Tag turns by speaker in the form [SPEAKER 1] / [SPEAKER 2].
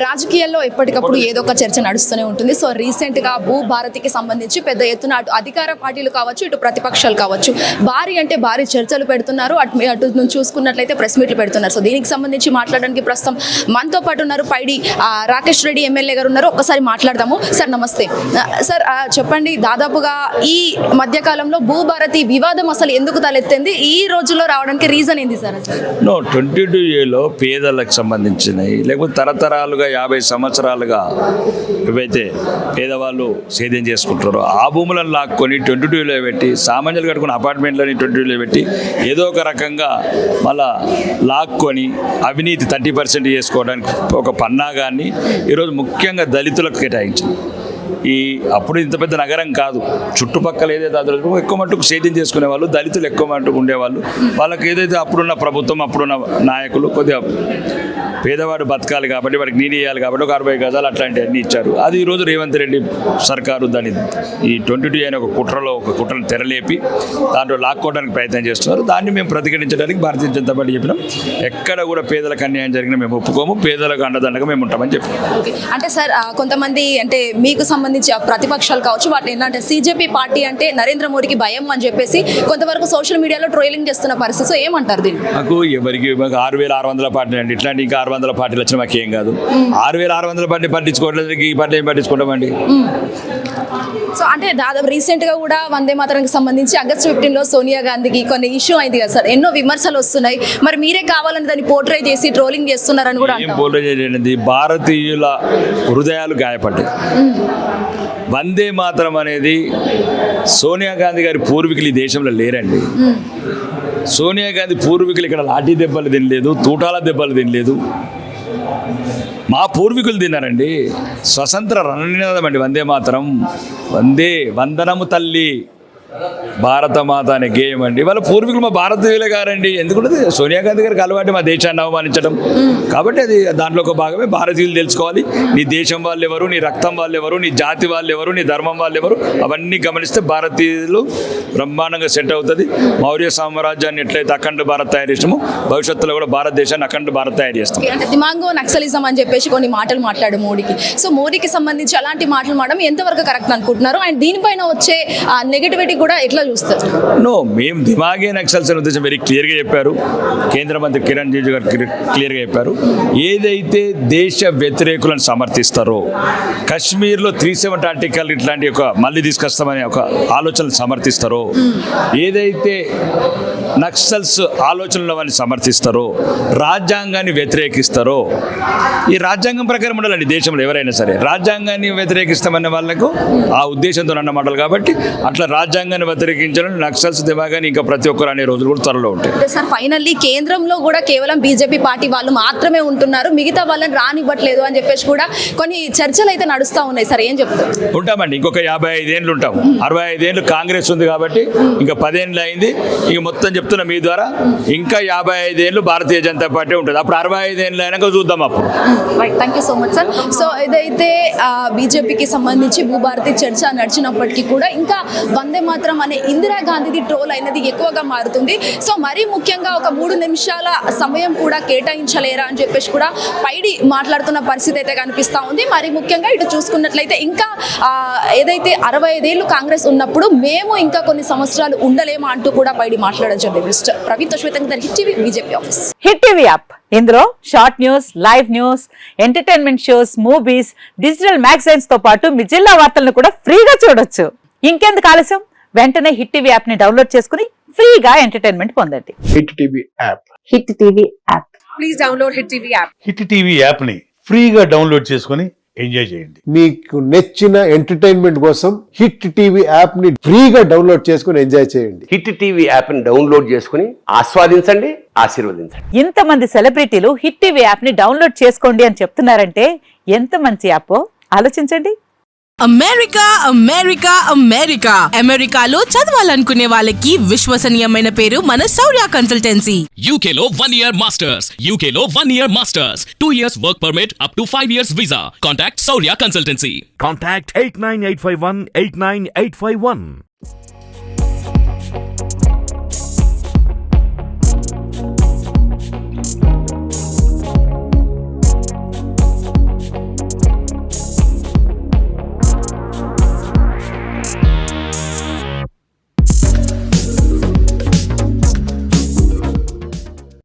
[SPEAKER 1] రాజకీయాల్లో ఎప్పటికప్పుడు ఏదో ఒక చర్చ నడుస్తూనే ఉంటుంది. సో రీసెంట్గా భూభారతికి సంబంధించి పెద్ద ఎత్తున అటు అధికార పార్టీలు కావచ్చు, ఇటు ప్రతిపక్షాలు కావచ్చు, భారీ చర్చలు పెడుతున్నారు. అటు నుంచి చూసుకున్నట్లయితే ప్రెస్ మీట్లు పెడుతున్నారు. సో దీనికి సంబంధించి మాట్లాడడానికి ప్రస్తుతం మనతో పాటు ఉన్నారు పైడి రాకేష్ రెడ్డి ఎమ్మెల్యే గారు ఉన్నారు. ఒక్కసారి మాట్లాడదాము. సార్ నమస్తే. సార్ చెప్పండి, దాదాపుగా ఈ మధ్యకాలంలో భూభారతి వివాదం అసలు ఎందుకు తలెత్తింది, ఈ రోజుల్లో రావడానికి రీజన్ ఏంది సార్?
[SPEAKER 2] 22A పేదలకు సంబంధించినవి, లేకపోతే తరతరాలుగా 50 సంవత్సరాలుగా ఏవైతే పేదవాళ్ళు సేద్యం చేసుకుంటారో ఆ భూములను లాక్కొని 22A పెట్టి, సామాన్యులు కట్టుకున్న అపార్ట్మెంట్లని 22A పెట్టి ఏదో ఒక రకంగా మళ్ళా లాక్కొని అవినీతి 30% చేసుకోవడానికి ఒక పన్నాగాన్ని ఈరోజు ముఖ్యంగా దళితులకు కేటాయించింది. అప్పుడు ఇంత పెద్ద నగరం కాదు, చుట్టుపక్కల ఏదైతే అదృష్టం ఎక్కువ మట్టుకు సేద్యం చేసుకునే వాళ్ళు, దళితులు ఎక్కువ మట్టుకు ఉండేవాళ్ళు. వాళ్ళకి ఏదైతే అప్పుడున్న ప్రభుత్వం, అప్పుడున్న నాయకులు కొద్దిగా పేదవాడు బతకాలి కాబట్టి, వాడికి నీళ్ళు ఇవ్వాలి కాబట్టి ఒక 60 గజాలు అట్లాంటివన్నీ ఇచ్చారు. అది ఈరోజు రేవంత్ రెడ్డి సర్కారు దాన్ని ఈ 22A అనే ఒక కుట్రను తెరలేపి దాంట్లో లాక్కోవడానికి ప్రయత్నం చేస్తున్నారు. దాన్ని మేము ప్రతిఘటించడానికి భారతీయ జనతా పార్టీ చెప్పినాం. ఎక్కడ కూడా పేదలకు అన్యాయం జరిగినా మేము ఒప్పుకోము, పేదలకు అండదండగా మేము ఉంటామని చెప్పాం.
[SPEAKER 1] అంటే సార్ కొంతమంది అంటే మీకు సంబంధించి ప్రతిపక్షాలు కావచ్చు, వాటి ఏంటంటే CJP పార్టీ అంటే నరేంద్ర మోడీకి భయం అని చెప్పేసి కొంతవరకు సోషల్ మీడియాలో ట్రోలింగ్ చేస్తున్న పరిస్థితి. సో ఏమంటారు దీన్ని?
[SPEAKER 2] మాకు 6600 పార్టీ అండి, ఇట్లాంటి ఇంకా 600 పార్టీలు వచ్చినా మాకేం కాదు. 6600 పార్టీ పట్టించుకోవట్లేదు, ఈ పార్టీ ఏం పట్టించుకుంటామండి.
[SPEAKER 1] సో అంటే దాదాపు రీసెంట్గా కూడా వందే మాతరంకి సంబంధించి ఆగస్టు 15లో సోనియా గాంధీకి కొన్ని ఇష్యూ అయింది కదా సార్, ఎన్నో విమర్శలు వస్తున్నాయి. మరి మీరే కావాలని దాన్ని పోర్ట్రే చేసి ట్రోలింగ్ చేస్తున్నారని కూడా
[SPEAKER 2] పోర్ట్రే చేయలేదు. భారతీయుల హృదయాలు గాయపడ్డాయి. వందే మాతరం అనేది సోనియా గాంధీ గారి పూర్వీకులు ఈ దేశంలో లేరండి. సోనియా గాంధీ పూర్వీకులు ఇక్కడ లాఠీ దెబ్బలు తినలేదు, తూటాల దెబ్బలు తినలేదు. మా పూర్వీకులు తిన్నారండి. స్వతంత్ర రణనినాదం అండి వందే మాతరం. వందనము తల్లి భారత మాత అనే గేయం అండి. వాళ్ళ పూర్వీకులు మా భారతీయులే గారండి. ఎందుకంటే సోనియా గాంధీ గారికి అలవాటు మా దేశాన్ని అవమానించడం. కాబట్టి అది దాంట్లో ఒక భాగమే. భారతీయులు తెలుసుకోవాలి, నీ దేశం వాళ్ళు ఎవరు, నీ రక్తం వాళ్ళు ఎవరు, నీ జాతి వాళ్ళు ఎవరు, నీ ధర్మం వాళ్ళు ఎవరు, అవన్నీ గమనిస్తే భారతీయులు బ్రహ్మాండంగా సెట్ అవుతుంది. మౌర్య సామ్రాజ్యాన్ని ఎట్లయితే అఖండ భారత్ తయారు చేస్తామో భవిష్యత్తులో కూడా భారతదేశాన్ని అఖండ భారత్ తయారు చేస్తాం.
[SPEAKER 1] అంటే దిమాంగో నక్సలిజం అని చెప్పేసి కొన్ని మాటలు మాట్లాడు మోడీకి. సో మోడీకి సంబంధించి అలాంటి మాటలు మాడడం ఎంతవరకు కరెక్ట్ అనుకుంటున్నారు? అండ్ దీనిపైన వచ్చే నెగటివిటీ కూడా ఎట్లా చూస్తారు?
[SPEAKER 2] మేము దిమాగే నక్సల్స్ అనే ఉద్దేశం వెరీ క్లియర్గా చెప్పారు. కేంద్ర మంత్రి కిరణ్ రిజిజు గారు క్లియర్గా చెప్పారు. ఏదైతే దేశ వ్యతిరేకులను సమర్థిస్తారో, కశ్మీర్లో 370 ఆర్టికల్ ఇట్లాంటి మళ్ళీ తీసుకొస్తామనే ఒక ఆలోచనలు సమర్థిస్తారో, ఏదైతే నక్సల్స్ ఆలోచనలు వాళ్ళని సమర్థిస్తారో, రాజ్యాంగాన్ని వ్యతిరేకిస్తారో, ఈ రాజ్యాంగం ప్రకారం ఉండాలండి దేశంలో ఎవరైనా సరే. రాజ్యాంగాన్ని వ్యతిరేకిస్తామనే వాళ్ళకు ఆ ఉద్దేశంతో అన్నమాటలు. కాబట్టి అట్లా రాజ్యాంగాన్ని వ్యతిరేకించాలని నక్సల్స్ దిమాగాని ఇంకా ప్రతి ఒక్కరు అనే రోజులు కూడా త్వరలో ఉంటాయి.
[SPEAKER 1] సార్ ఫైనల్లీ కేంద్రంలో కూడా కేవలం బీజేపీ పార్టీ వాళ్ళు మాత్రమే ఉంటున్నారు, మిగతా వాళ్ళని రానివ్వట్లేదు అని చెప్పేసి కూడా కొన్ని చర్చలు అయితే నడుస్తూ ఉన్నాయి సార్, ఏం చెప్తారు?
[SPEAKER 2] ఉంటామండి, ఇంకొక 55 ఏళ్ళు ఉంటాము. 65 ఏళ్ళు కాంగ్రెస్ ఉంది కాబట్టి ఇంకా 10 ఏళ్ళు అయింది. ఇక మొత్తం చెప్తున్నా మీ ద్వారా, ఇంకా 55 ఏళ్ళు భారతీయ జనతా పార్టీ ఉంటుంది. అప్పుడు 65 ఏళ్ళు అయినాక చూద్దాం అప్పుడు.
[SPEAKER 1] Thank you so much sir. So ఏదైతే బీజేపీకి సంబంధించి భూభారతి చర్చ నడిచినప్పటికీ కూడా ఇంకా వందే మాత్రం అనే ఇందిరాగాంధీది ట్రోల్ అయినది ఎక్కువగా మారుతుంది. సో మరీ ముఖ్యంగా ఒక 3 నిమిషాల సమయం కూడా కేటాయించలేరా అని చెప్పేసి కూడా పైడి మాట్లాడుతున్న పరిస్థితి అయితే కనిపిస్తూ ఉంది. మరి ముఖ్యంగా ఇటు చూసుకున్నట్లయితే ఇంకా ఏదైతే 65 ఏళ్ళు కాంగ్రెస్ ఉన్నప్పుడు మేము ఇంకా కొన్ని సంవత్సరాలు ఉండలేమా అంటూ కూడా పైడి మాట్లాడచ్చు. ప్రవీణ్ శ్వేతంగా hit TV BJP office.
[SPEAKER 3] Hit TV app, ఇందులో short news, live news, entertainment shows, movies, digital magazines తో పాటు మీ జిల్లా వార్తలను కూడా ఫ్రీగా చూడొచ్చు. ఇంకెందుకు ఆలస్యం, వెంటనే హిట్ టీవీ యాప్ ని డౌన్లోడ్ చేసుకుని ఫ్రీగా ఎంటర్టైన్మెంట్ పొందండి.
[SPEAKER 4] Hit TV app.
[SPEAKER 3] Hit TV app.
[SPEAKER 1] Please download hit TV app.
[SPEAKER 4] Hit TV app ని ఫ్రీగా డౌన్లోడ్ చేసుకుని ఎంజాయ్ చేయండి.
[SPEAKER 5] మీకు నచ్చిన ఎంటర్టైన్మెంట్ కోసం హిట్ టీవీ యాప్ ని ఫ్రీగా డౌన్లోడ్ చేసుకుని ఎంజాయ్ చేయండి.
[SPEAKER 6] హిట్ టీవీ యాప్ ని డౌన్లోడ్ చేసుకుని ఆస్వాదించండి, ఆశీర్వదించండి.
[SPEAKER 3] ఇంతమంది సెలబ్రిటీలు హిట్ టీవీ యాప్ ని డౌన్లోడ్ చేసుకోండి అని చెప్తున్నారంటే ఎంత మంచి యాప్ ఆలోచించండి.
[SPEAKER 7] అమెరికా అమెరికాలో చదవాలనుకునే వాళ్ళకి విశ్వసనీయమైన పేరు మన శౌర్య కన్సల్టెన్సీ.
[SPEAKER 8] UK లో 1 year masters, 2 years work permit up to 5 years visa. Contact Shaurya Consultancy.
[SPEAKER 9] Contact 89851 89851.